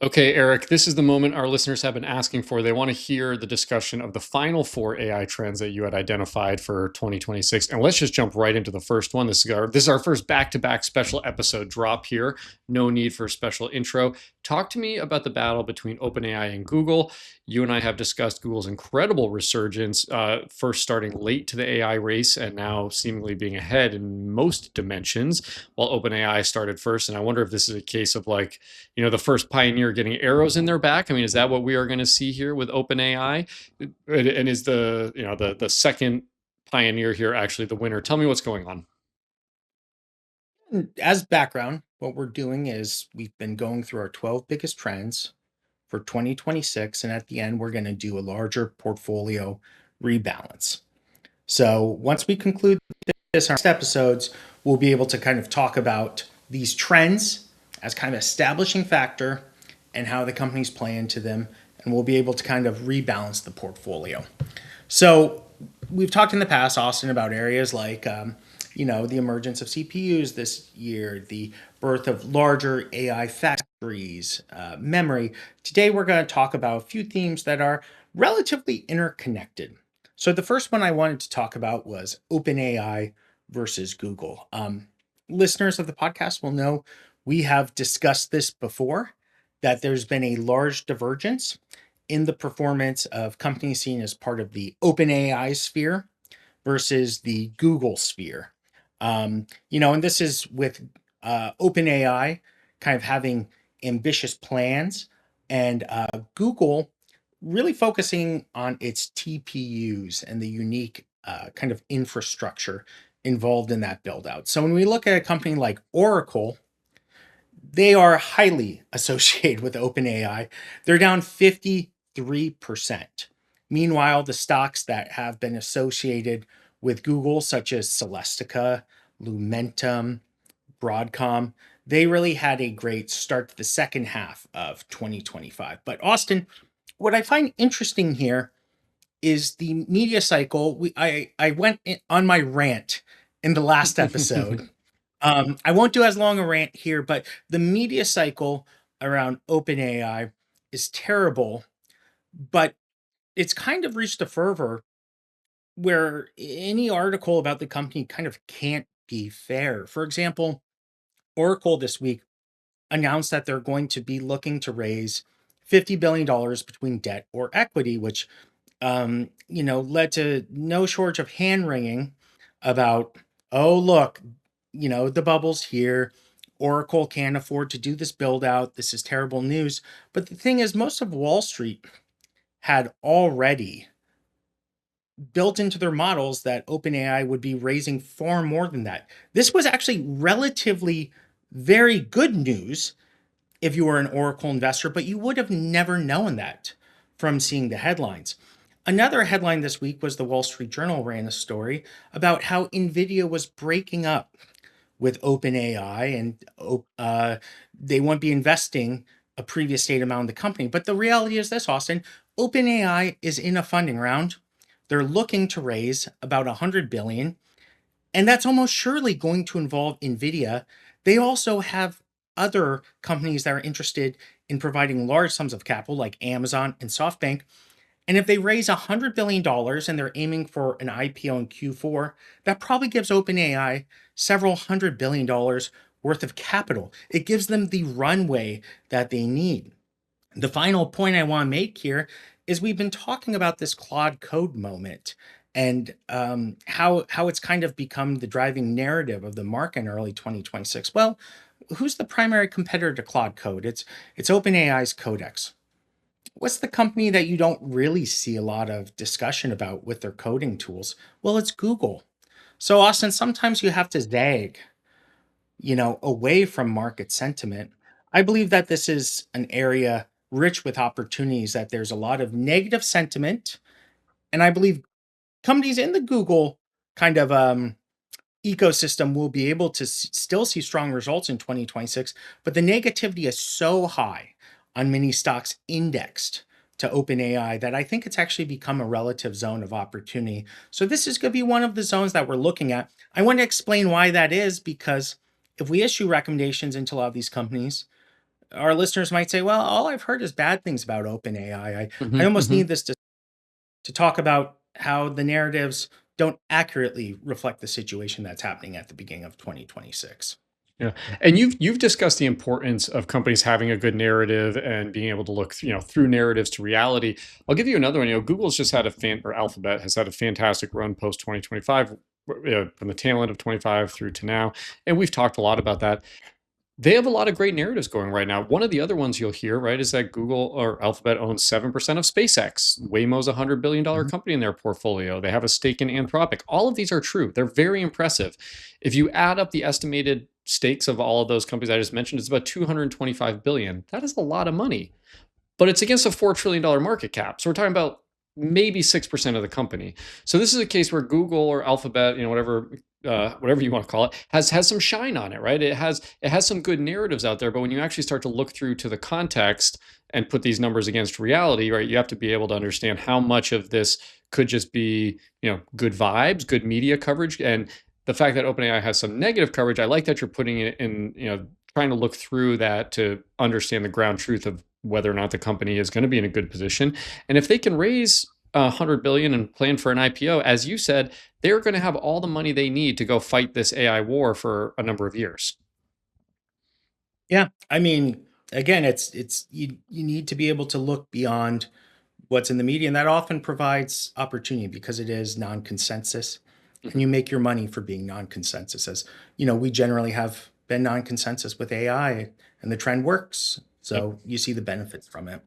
Okay, Eric, this is the moment our listeners have been asking for. They want to hear the discussion of the final four AI trends that you had identified for 2026. And let's just jump right into the first one. This is our first back-to-back special episode drop here. No need for a special intro. Talk to me about the battle between OpenAI and Google. You and I have discussed Google's incredible resurgence, first starting late to the AI race and now seemingly being ahead in most dimensions, while OpenAI started first. And I wonder if this is a case of the first pioneer getting arrows in their back. I mean, is that what we are going to see here with OpenAI? And is the second pioneer here actually the winner? Tell me what's going on. As background, what we're doing is we've been going through our 12 biggest trends for 2026, and at the end, we're going to do a larger portfolio rebalance. So once we conclude this, our next episodes, we'll be able to kind of talk about these trends as kind of establishing factor and how the companies play into them, and we'll be able to kind of rebalance the portfolio. So we've talked in the past, Austin, about areas like the emergence of CPUs this year, the birth of larger AI factories, memory. Today, we're going to talk about a few themes that are relatively interconnected. So the first one I wanted to talk about was OpenAI versus Google. Listeners of the podcast will know we have discussed this before, that there's been a large divergence in the performance of companies seen as part of the OpenAI sphere versus the Google sphere. And this is with OpenAI kind of having ambitious plans and Google really focusing on its TPUs and the unique kind of infrastructure involved in that build out. So when we look at a company like Oracle, they are highly associated with OpenAI. They're down 53%. Meanwhile, the stocks that have been associated with Google, such as Celestica, Lumentum, Broadcom, they really had a great start to the second half of 2025. But Austin, what I find interesting here is the media cycle. I went on my rant in the last episode. I won't do as long a rant here, but the media cycle around OpenAI is terrible, but it's kind of reached a fervor where any article about the company kind of can't be fair. For example, Oracle this week announced that they're going to be looking to raise $50 billion dollars between debt or equity, which led to no shortage of hand wringing about, oh, look, the bubble's here. Oracle can't afford to do this build out. This is terrible news. But the thing is, most of Wall Street had already built into their models that OpenAI would be raising far more than that. This was actually relatively very good news if you were an Oracle investor, but you would have never known that from seeing the headlines. Another headline this week was the Wall Street Journal ran a story about how NVIDIA was breaking up with OpenAI and they won't be investing a previous state amount in the company. But the reality is this, Austin, OpenAI is in a funding round. They're looking to raise about 100 billion, and that's almost surely going to involve NVIDIA. They also have other companies that are interested in providing large sums of capital, like Amazon and SoftBank. And if they raise $100 billion and they're aiming for an IPO in Q4, that probably gives OpenAI several $100 billion worth of capital. It gives them the runway that they need. The final point I want to make here is we've been talking about this Claude Code moment and how it's kind of become the driving narrative of the market in early 2026. Well, who's the primary competitor to Claude Code? It's OpenAI's Codex. What's the company that you don't really see a lot of discussion about with their coding tools? Well, it's Google. So, Austin, sometimes you have to zag, away from market sentiment. I believe that this is an area rich with opportunities, that there's a lot of negative sentiment. And I believe companies in the Google kind of ecosystem will be able to still see strong results in 2026, but the negativity is so high on many stocks indexed to OpenAI that I think it's actually become a relative zone of opportunity. So this is going to be one of the zones that we're looking at. I want to explain why that is, because if we issue recommendations into a lot of these companies, our listeners might say, well, all I've heard is bad things about OpenAI. I Hmm. almost Hmm. need this to talk about how the narratives don't accurately reflect the situation that's happening at the beginning of 2026. Yeah, and you've discussed the importance of companies having a good narrative and being able to look, through narratives to reality. I'll give you another one. Google's just had or Alphabet has had a fantastic run post 2025, from the tail end of 25 through to now, and we've talked a lot about that. They have a lot of great narratives going right now. One of the other ones you'll hear, right, is that Google or Alphabet owns 7% of SpaceX. Waymo's a $100 billion Mhm. company in their portfolio. They have a stake in Anthropic. All of these are true. They're very impressive. If you add up the estimated stakes of all of those companies I just mentioned, it's about 225 billion. That is a lot of money, but it's against a $4 trillion market cap. So we're talking about maybe 6% of the company. So this is a case where Google or Alphabet, whatever you want to call it, has some shine on it, right? It has some good narratives out there, but when you actually start to look through to the context and put these numbers against reality, right, you have to be able to understand how much of this could just be, good vibes, good media coverage, and the fact that OpenAI has some negative coverage. I like that you're putting it in, trying to look through that to understand the ground truth of whether or not the company is going to be in a good position. And if they can raise 100 billion and plan for an IPO, as you said, they're going to have all the money they need to go fight this AI war for a number of years. Yeah, I mean, again, it's you need to be able to look beyond what's in the media, and that often provides opportunity because it is non-consensus, and Mhm. you make your money for being non-consensus. As we generally have been non-consensus with AI, and the trend works, Yep. so you see the benefits from it.